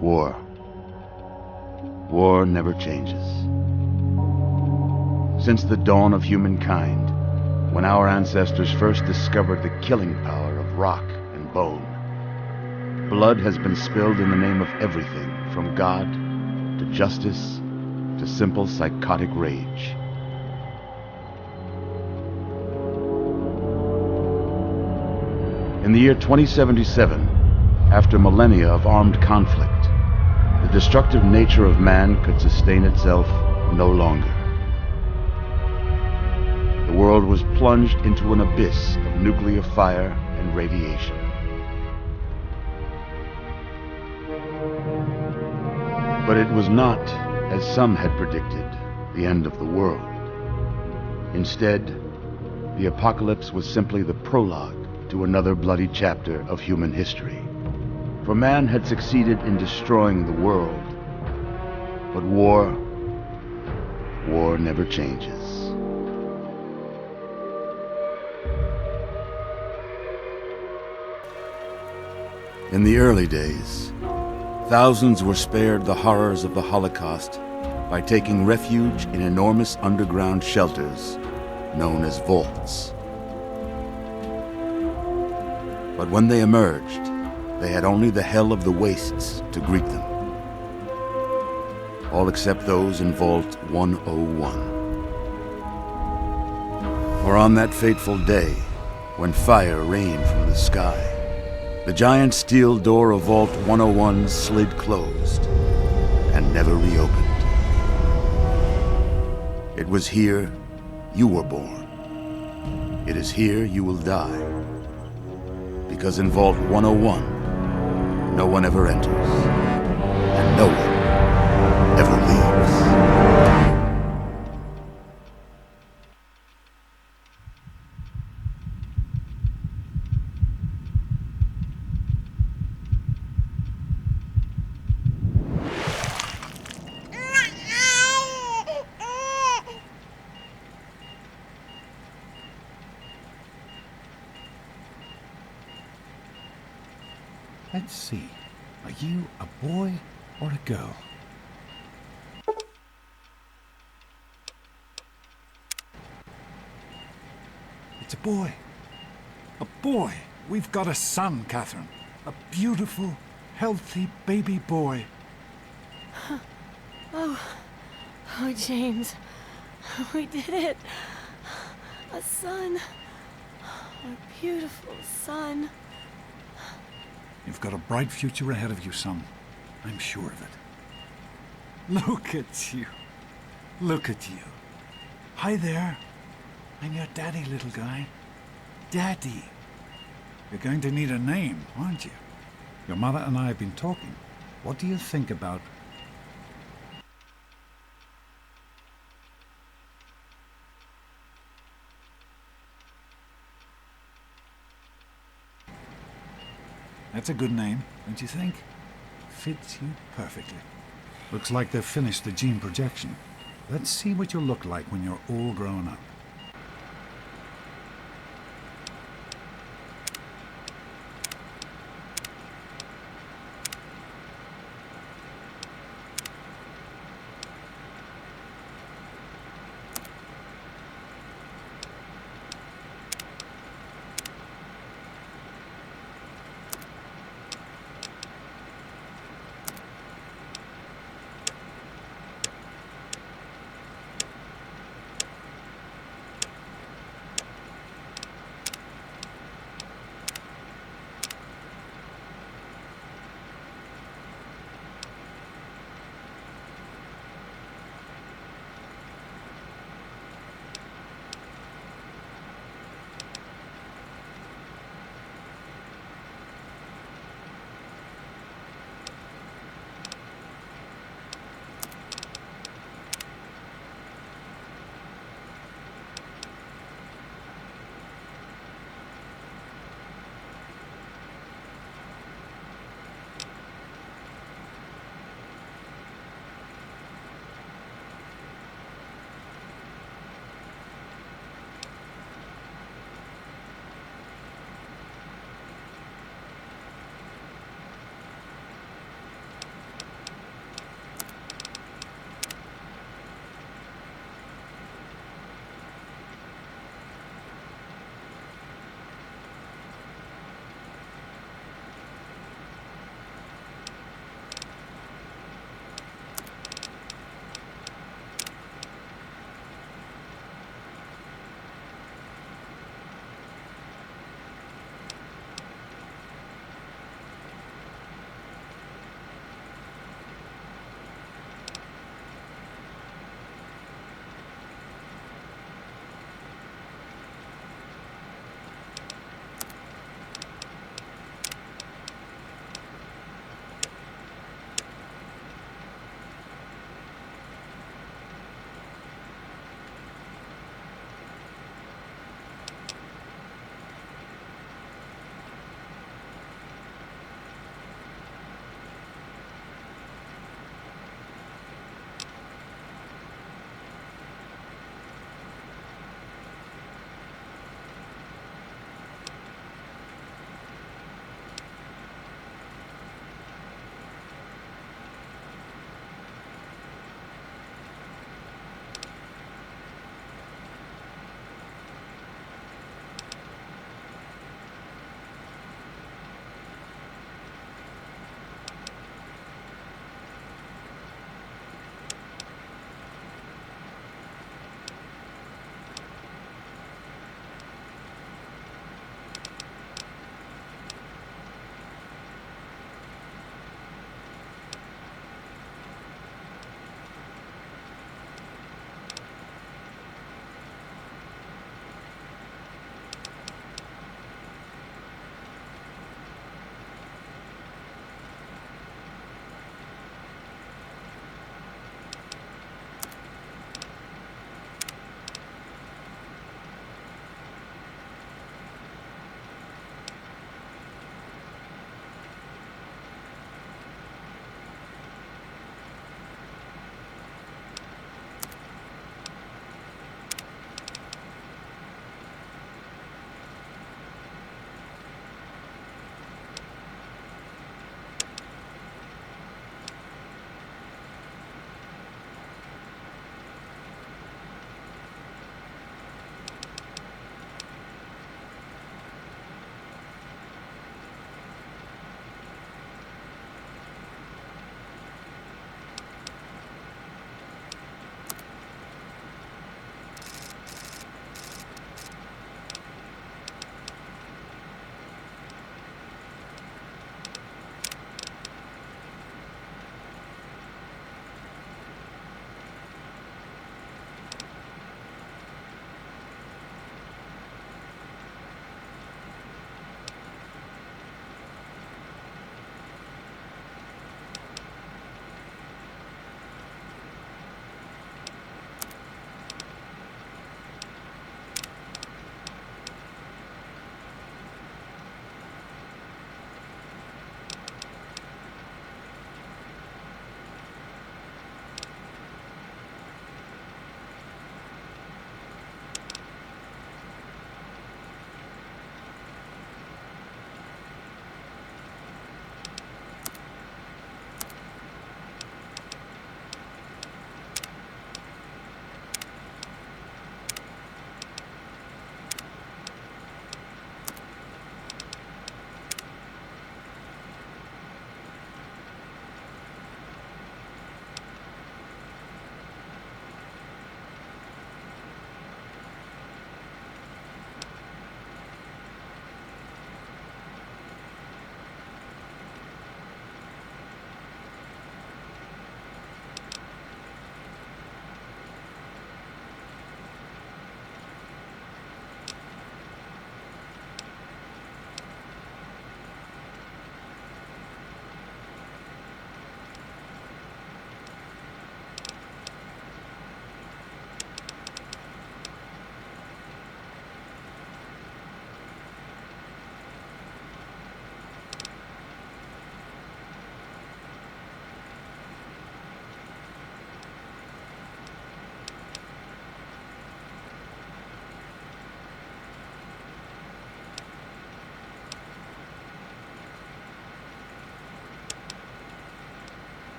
War. War never changes. Since the dawn of humankind, when our ancestors first discovered the killing power of rock and bone, blood has been spilled in the name of everything from God to justice to simple psychotic rage. In the year 2077, after millennia of armed conflict, the destructive nature of man could sustain itself no longer. The world was plunged into an abyss of nuclear fire and radiation. But it was not, as some had predicted, the end of the world. Instead, the apocalypse was simply the prologue to another bloody chapter of human history. For man had succeeded in destroying the world, but war never changes. In the early days, thousands were spared the horrors of the Holocaust by taking refuge in enormous underground shelters known as vaults. But when they emerged, they had only the hell of the wastes to greet them. All except those in Vault 101. For on that fateful day, when fire rained from the sky, the giant steel door of Vault 101 slid closed and never reopened. It was here you were born. It is here you will die. Because in Vault 101, no one ever enters, and no one ever leaves. Let's see. Are you a boy or a girl? It's a boy. A boy. We've got a son, Catherine. A beautiful, healthy baby boy. Oh, James. We did it. A son. A beautiful son. You've got a bright future ahead of you, son. I'm sure of it. Look at you. Look at you. Hi there. I'm your daddy, little guy. Daddy. You're going to need a name, aren't you? Your mother and I have been talking. What do you think about... That's a good name, don't you think? Fits you perfectly. Looks like they've finished the gene projection. Let's see what you'll look like when you're all grown up.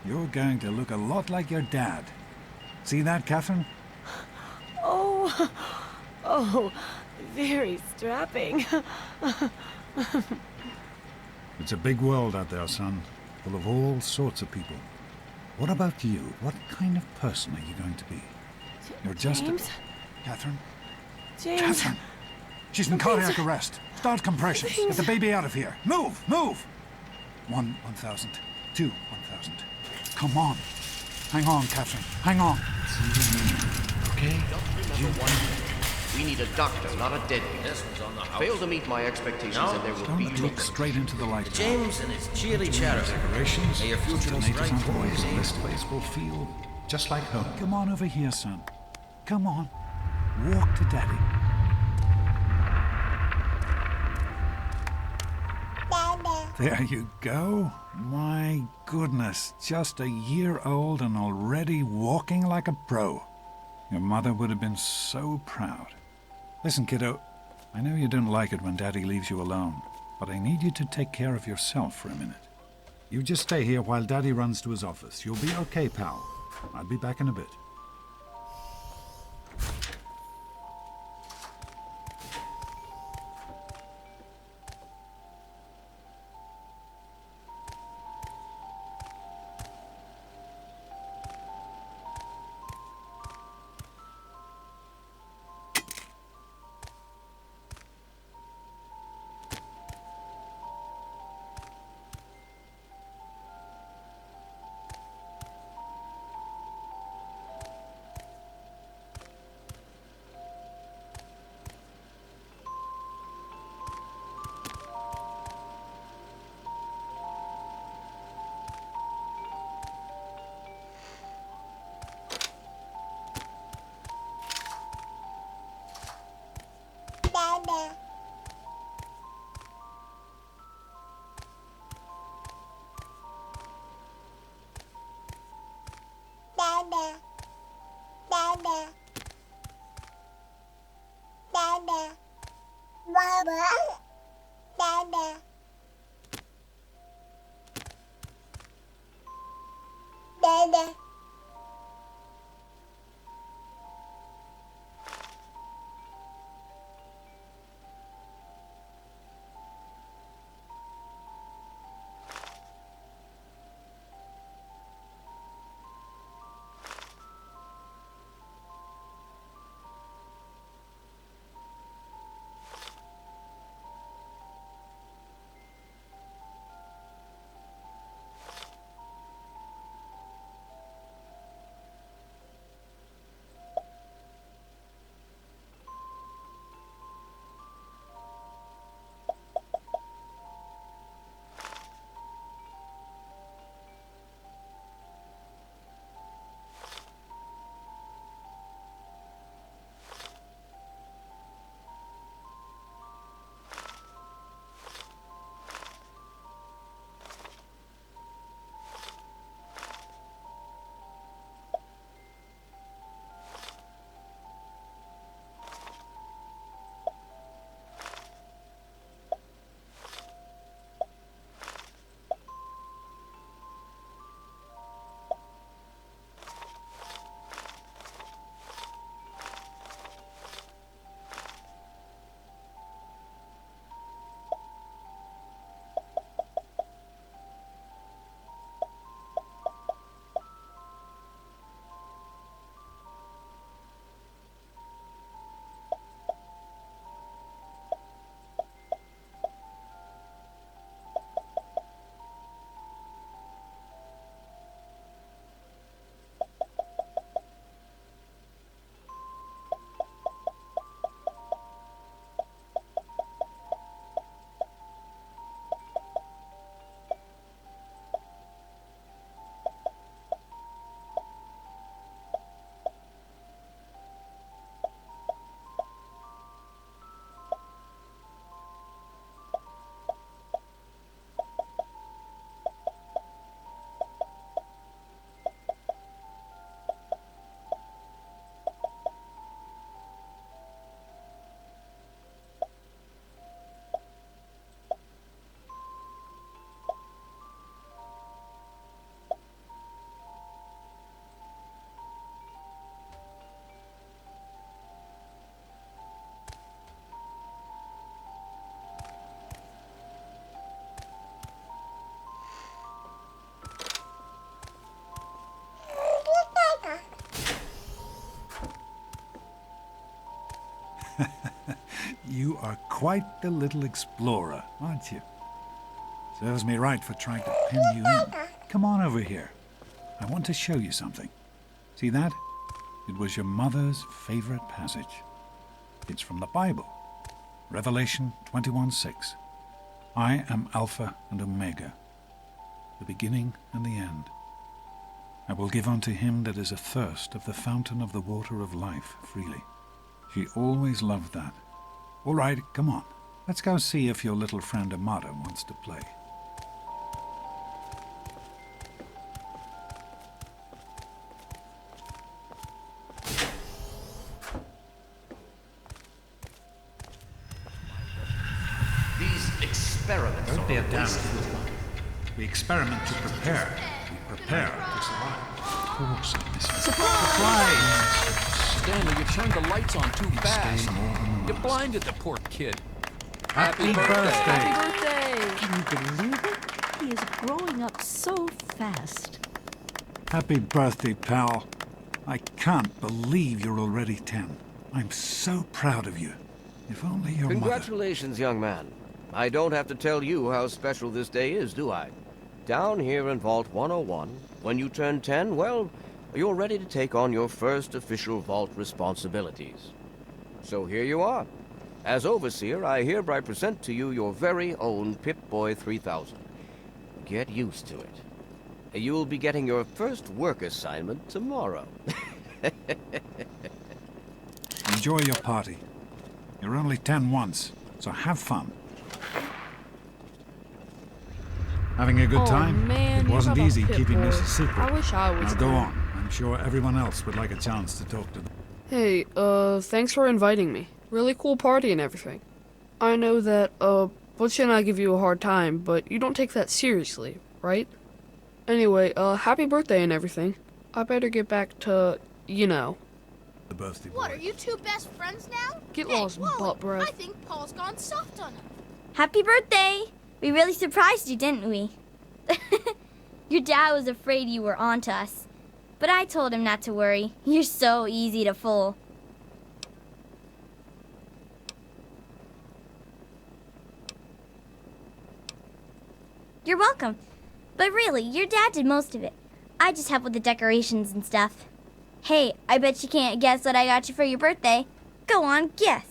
You're going to look a lot like your dad. See that, Catherine? Oh, oh, very strapping. It's a big world out there, son, full of all sorts of people. What about you? What kind of person are you going to be? You're just James? Catherine? James. Catherine! She's in cardiac arrest. Start compressions. Get the baby out of here. Move! Move! 1,000. 2, 1,000. Come on. Hang on, Catherine. Hang on. Okay? Number one. We need a doctor, not a deadbeat. This was on the house. Fail to meet my expectations and there will be Don't look trouble. straight into the light. James and his cheerly chatter. Decorations. May your future be bright. This place will feel just like home. Come on over here, son. Come on. Walk to Daddy. There you go. My goodness, just a year old and already walking like a pro. Your mother would have been so proud. Listen, kiddo, I know you don't like it when Daddy leaves you alone, but I need you to take care of yourself for a minute. You just stay here while Daddy runs to his office. You'll be okay, pal. I'll be back in a bit. You are quite the little explorer, aren't you? Serves me right for trying to pin you in. Come on over here. I want to show you something. See that? It was your mother's favorite passage. It's from the Bible. Revelation 21:6. I am Alpha and Omega, the beginning and the end. I will give unto him that is athirst of the fountain of the water of life freely. She always loved that. All right, come on. Let's go see if your little friend Amada wants to play. These experiments Don't be are a a damn waste of fool. We experiment to prepare. We prepare to survive. Of course, Surprise! Stanley, you turned the lights on too fast. Stay more than You once. blinded the poor kid. Happy birthday! Can you believe it? He is growing up so fast. Happy birthday, pal. I can't believe you're already 10. I'm so proud of you. If only your mother... Congratulations, young man. I don't have to tell you how special this day is, do I? Down here in Vault 101, when you turn 10, well, you're ready to take on your first official Vault responsibilities. So here you are. As Overseer, I hereby present to you your very own Pip-Boy 3000. Get used to it. You'll be getting your first work assignment tomorrow. Enjoy your party. You're only 10 once, so have fun. Having a good time? Man, It you wasn't got a easy pit keeping bull. this a secret. I wish I was Now go there. on. I'm sure everyone else would like a chance to talk to them. Hey, thanks for inviting me. Really cool party and everything. I know that, Butch and I give you a hard time, but you don't take that seriously, right? Anyway, happy birthday and everything. I better get back to, you know. The birthday boy. What, are you two best friends now? Get Hey, lost, Wally, butt breath. I think Paul's gone soft on him. Happy birthday! We really surprised you, didn't we? Your dad was afraid you were onto us, but I told him not to worry. You're so easy to fool. You're welcome. But really, your dad did most of it. I just helped with the decorations and stuff. Hey, I bet you can't guess what I got you for your birthday. Go on, guess.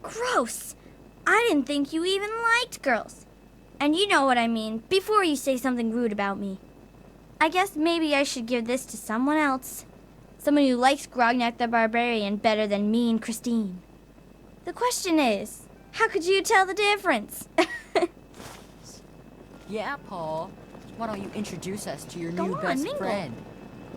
Gross! I didn't think you even liked girls. And you know what I mean, before you say something rude about me. I guess maybe I should give this to someone else. Someone who likes Grognak the Barbarian better than me and Christine. The question is, how could you tell the difference? Yeah, Paul. Why don't you introduce us to your Go new on, best mingle. friend?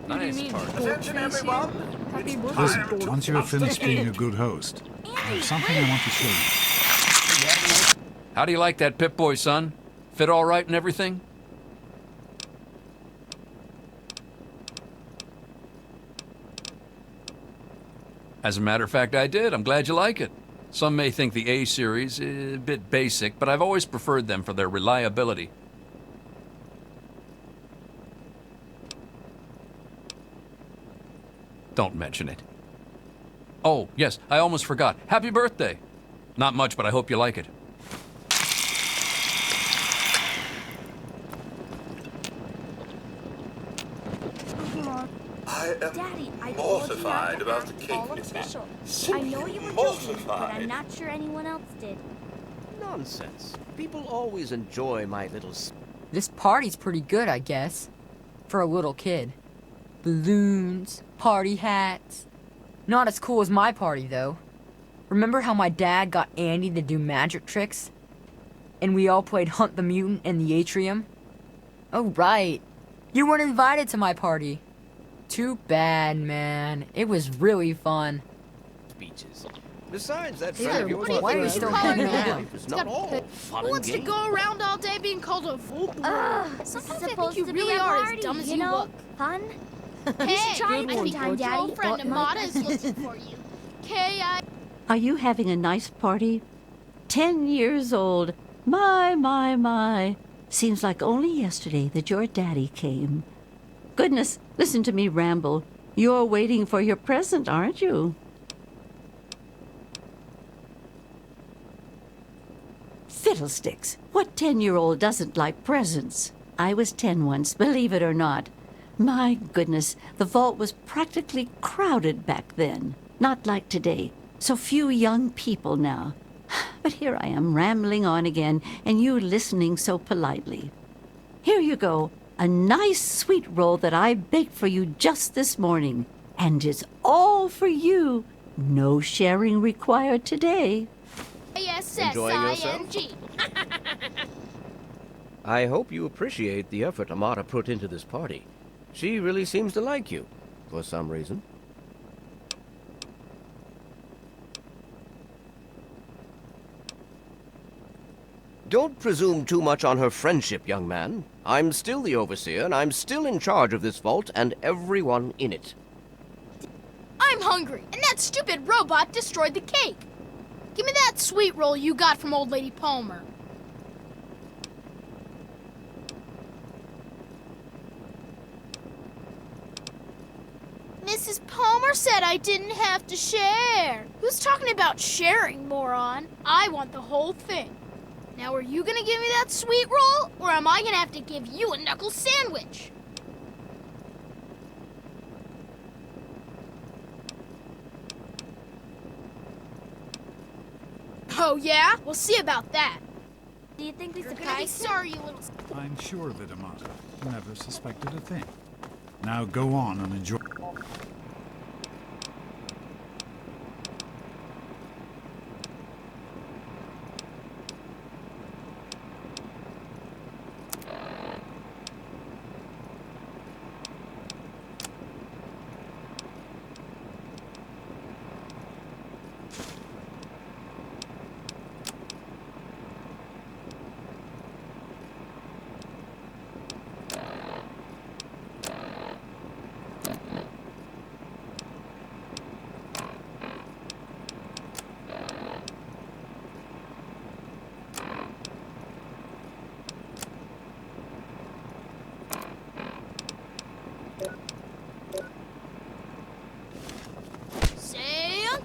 Nice party. Attention, everyone! Happy birthday, Listen, once you have finished being a good host, I have something I want to show you. How do you like that Pip-Boy, son? Fit all right and everything? As a matter of fact, I did. I'm glad you like it. Some may think the A series is a bit basic, but I've always preferred them for their reliability. Don't mention it. Oh, yes, I almost forgot. Happy birthday! Not much, but I hope you like it. I am Daddy, I mortified about the act cake all missing. official. I Simply know you were joking, but mortified. I'm not sure anyone else did. Nonsense. People always enjoy my little... This party's pretty good, I guess. For a little kid. Balloons, party hats. Not as cool as my party, though. Remember how my dad got Andy to do magic tricks? And we all played Hunt the Mutant in the atrium? Oh, right. You weren't invited to my party. Too bad, man. It was really fun. speeches. Besides, that Yeah, friend of yours... why are you still hanging out? It's not all fun Who and wants to games. go around all day being called a fool? This is Sometimes I think supposed you to really be a are party, as dumb as you you know? look. Fun? Hey, try I it think sometime, your Daddy. girlfriend But my- Amada is looking for you. okay. Are you having a nice party? 10 years old. My. Seems like only yesterday that your daddy came. Goodness, listen to me ramble. You're waiting for your present, aren't you? Fiddlesticks! What 10-year-old doesn't like presents? I was 10 once, believe it or not. My goodness, the vault was practically crowded back then. Not like today. So few young people now. But here I am rambling on again, and you listening so politely. Here you go. A nice sweet roll that I baked for you just this morning. And it's all for you. No sharing required today. Enjoying yourself? I hope you appreciate the effort Amata put into this party. She really seems to like you, for some reason. Don't presume too much on her friendship, young man. I'm still the overseer, and I'm still in charge of this vault and everyone in it. I'm hungry, and that stupid robot destroyed the cake. Give me that sweet roll you got from Old Lady Palmer. Mrs. Palmer said I didn't have to share. Who's talking about sharing, moron? I want the whole thing. Now, are you gonna give me that sweet roll, or am I gonna have to give you a knuckle sandwich? Oh, yeah? We'll see about that. Do you think we You're gonna be surprised him? sorry, you little... I'm sure of it, Amata. Never suspected a thing. Now go on and enjoy.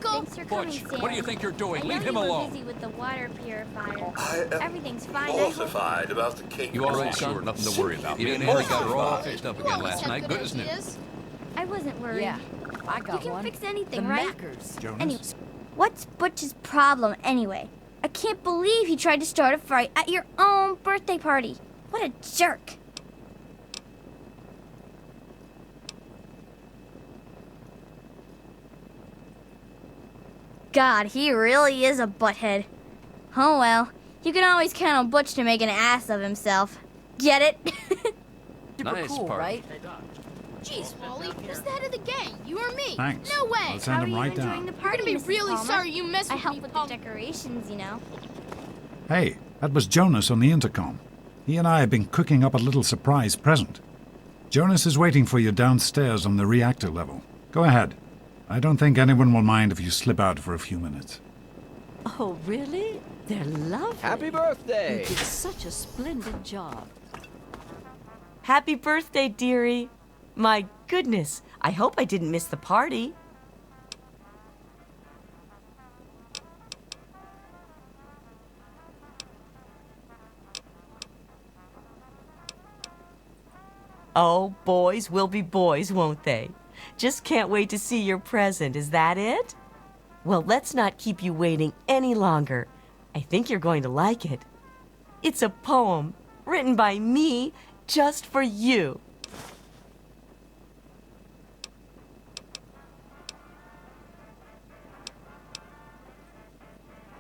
Thanks for coming, Butch, Sam. what do you think you're doing? I Leave know him you were alone. busy with the water purifier. I am Everything's fine. mortified about the cake. You all right, son? Nothing to worry about. Me and Henry got her all fixed up again last night. Good as new. I wasn't worried. Yeah, I got You can one. fix anything, The right? Mackers. Jonas? Anyway, what's Butch's problem anyway? I can't believe he tried to start a fight at your own birthday party. What a jerk. God, he really is a butthead. Oh well, you can always count on Butch to make an ass of himself. Get it? Super Nice cool, party. right? Jeez, Wally, who's the head of the gang? You or me? Thanks. No way. I'll send him right down. The You're party, gonna be Mrs. really Palmer. sorry you messed I with help me, with Palmer. the decorations, you know. Hey, that was Jonas on the intercom. He and I have been cooking up a little surprise present. Jonas is waiting for you downstairs on the reactor level. Go ahead. I don't think anyone will mind if you slip out for a few minutes. Oh, really? They're lovely. Happy birthday! You did such a splendid job. Happy birthday, dearie. My goodness, I hope I didn't miss the party. Oh, boys will be boys, won't they? Just can't wait to see your present, is that it? Well, let's not keep you waiting any longer. I think you're going to like it. It's a poem written by me just for you.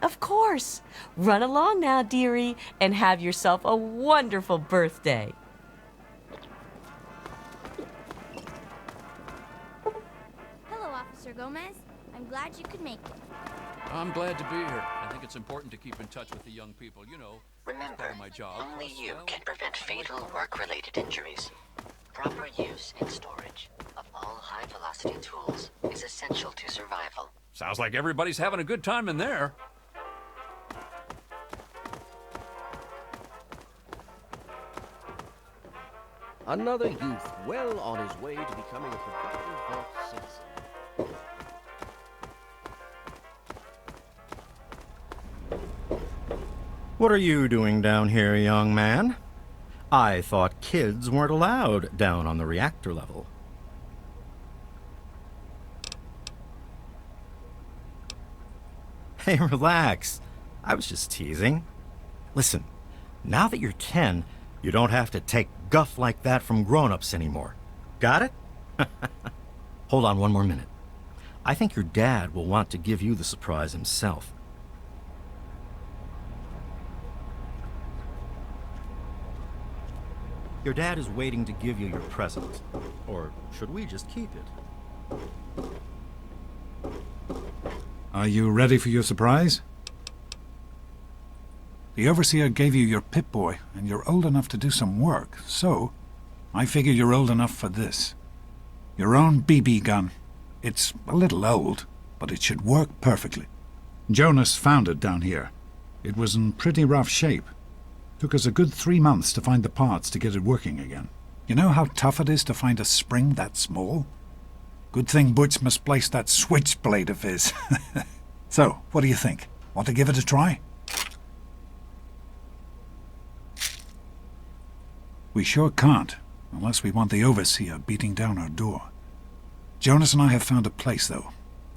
Of course. Run along now, dearie, and have yourself a wonderful birthday. Hello, Officer Gomez. I'm glad you could make it. I'm glad to be here. I think it's important to keep in touch with the young people. You know, Remember, part of my job. only you can prevent fatal work-related injuries. Proper use and storage of all high-velocity tools is essential to survival. Sounds like everybody's having a good time in there. Another youth well on his way to becoming a productive vault citizen. What are you doing down here, young man? I thought kids weren't allowed down on the reactor level. Hey, relax. I was just teasing. Listen, now that you're 10, you don't have to take guff like that from grown-ups anymore. Got it? Hold on one more minute. I think your dad will want to give you the surprise himself. Your dad is waiting to give you your present. Or should we just keep it? Are you ready for your surprise? The Overseer gave you your Pip-Boy, and you're old enough to do some work, so I figure you're old enough for this. Your own BB gun. It's a little old, but it should work perfectly. Jonas found it down here. It was in pretty rough shape. Took us a good 3 months to find the parts to get it working again. You know how tough it is to find a spring that small? Good thing Butch misplaced that switchblade of his. So, what do you think? Want to give it a try? We sure can't, unless we want the Overseer beating down our door. Jonas and I have found a place, though.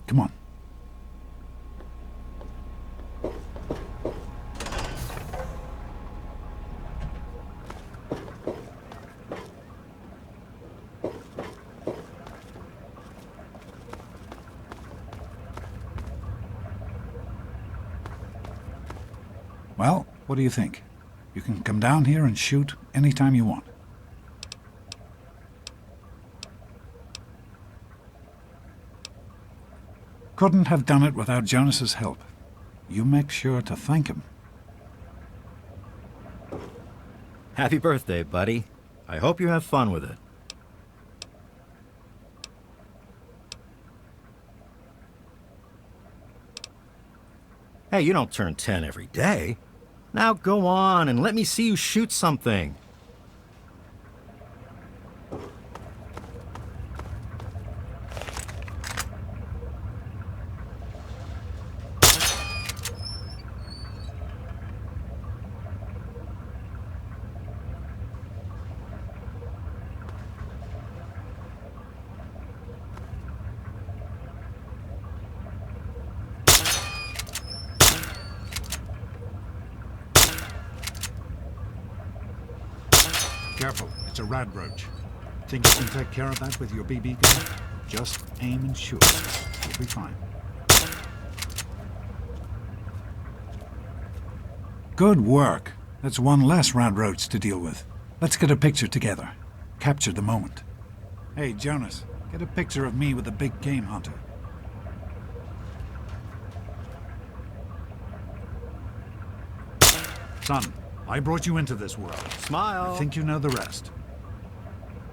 Come on. Well, what do you think? You can come down here and shoot anytime you want. Couldn't have done it without Jonas's help. You make sure to thank him. Happy birthday, buddy. I hope you have fun with it. Hey, you don't turn 10 every day. Now go on and let me see you shoot something. Careful, it's a rad roach. Think you can take care of that with your BB gun? Just aim and shoot. You'll be fine. Good work. That's one less rad roach to deal with. Let's get a picture together. Capture the moment. Hey, Jonas, get a picture of me with the big game hunter. Son, I brought you into this world. Smile. I think you know the rest.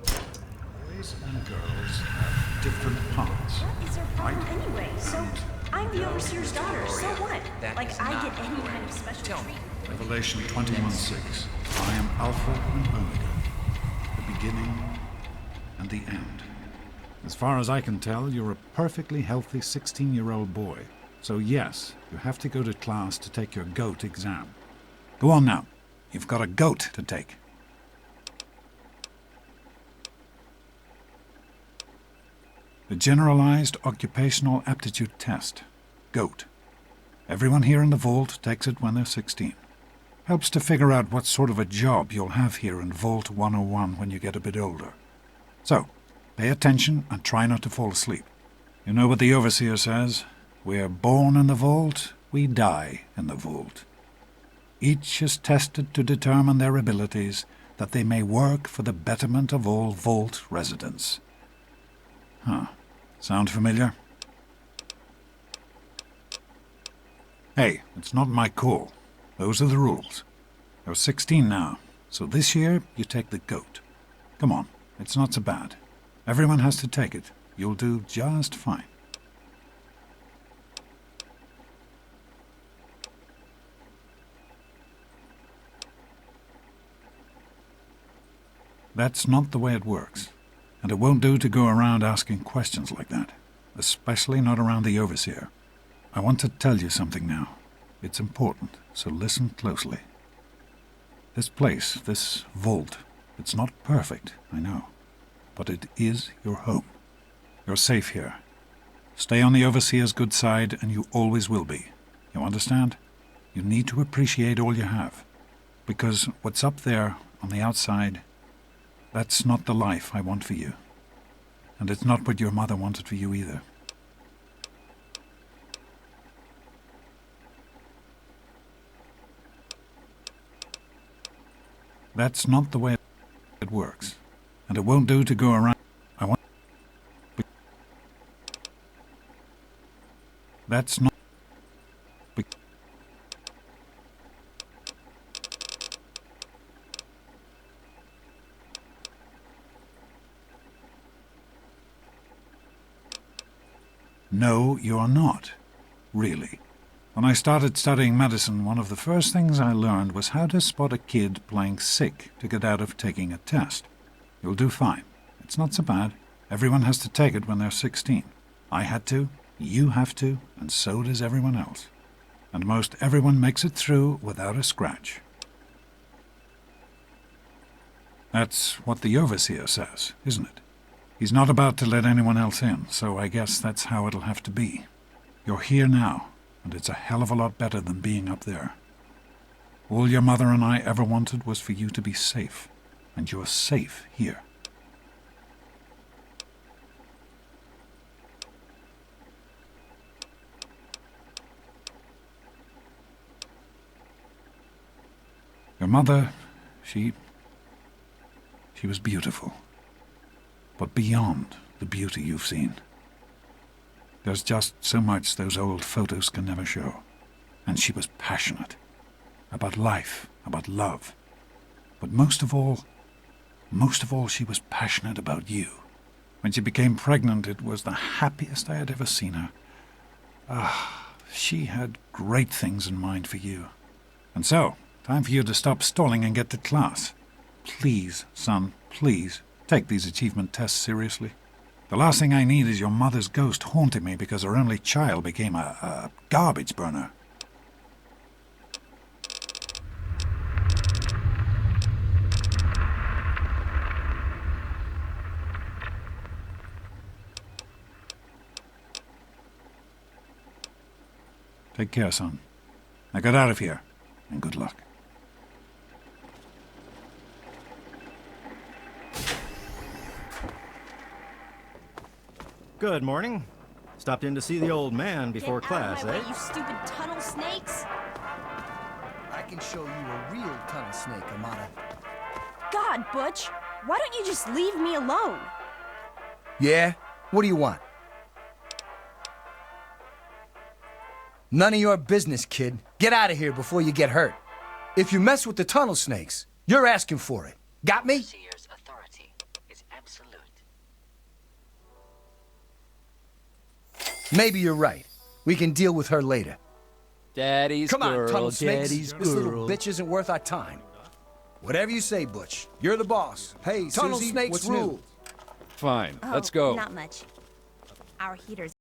Boys and girls have different parts. What is their problem right? anyway? So, I'm the Overseer's daughter, so what? Like, I get any kind of special treatment. Revelation 21:6. I am Alpha and Omega, the beginning and the end. As far as I can tell, you're a perfectly healthy 16-year-old boy. So yes, you have to go to class to take your GOAT exam. Go on now. You've got a GOAT to take. The Generalized Occupational Aptitude Test. GOAT. Everyone here in the vault takes it when they're 16. Helps to figure out what sort of a job you'll have here in Vault 101 when you get a bit older. So, pay attention and try not to fall asleep. You know what the Overseer says? We're born in the vault, we die in the vault. Each is tested to determine their abilities, that they may work for the betterment of all vault residents. Huh. Sound familiar? Hey, it's not my call. Those are the rules. You're 16 now, so this year you take the GOAT. Come on, it's not so bad. Everyone has to take it. You'll do just fine. That's not the way it works. And it won't do to go around asking questions like that. Especially not around the Overseer. I want to tell you something now. It's important, so listen closely. This place, this vault, it's not perfect, I know. But it is your home. You're safe here. Stay on the Overseer's good side, and you always will be. You understand? You need to appreciate all you have. Because what's up there, on the outside, that's not the life I want for you. And it's not what your mother wanted for you either. That's not the way it works. And it won't do to go around. That's not... No, you're not. Really. When I started studying medicine, one of the first things I learned was how to spot a kid playing sick to get out of taking a test. You'll do fine. It's not so bad. Everyone has to take it when they're 16. I had to, you have to, and so does everyone else. And most everyone makes it through without a scratch. That's what the Overseer says, isn't it? He's not about to let anyone else in, so I guess that's how it'll have to be. You're here now, and it's a hell of a lot better than being up there. All your mother and I ever wanted was for you to be safe, and you're safe here. Your mother, she was beautiful. But beyond the beauty you've seen. There's just so much those old photos can never show. And she was passionate. About life, about love. But most of all, she was passionate about you. When she became pregnant, it was the happiest I had ever seen her. She had great things in mind for you. And so, time for you to stop stalling and get to class. Please, son, please, take these achievement tests seriously. The last thing I need is your mother's ghost haunting me because her only child became a garbage burner. Take care, son. Now get out of here, and good luck. Good morning. Stopped in to see the old man before class, Get out of my eh? way, you stupid tunnel snakes! I can show you a real tunnel snake, Amata. God, Butch! Why don't you just leave me alone? Yeah? What do you want? None of your business, kid. Get out of here before you get hurt. If you mess with the tunnel snakes, you're asking for it. Got me? Seer's authority is absolute. Maybe you're right. We can deal with her later. Daddy's Come on, girl, tunnel snakes. daddy's This little girl. bitch isn't worth our time. Whatever you say, Butch. You're the boss. Hey, tunnel Susie, snakes what's rule. new? Fine, Oh, let's go. Not much. Our heater's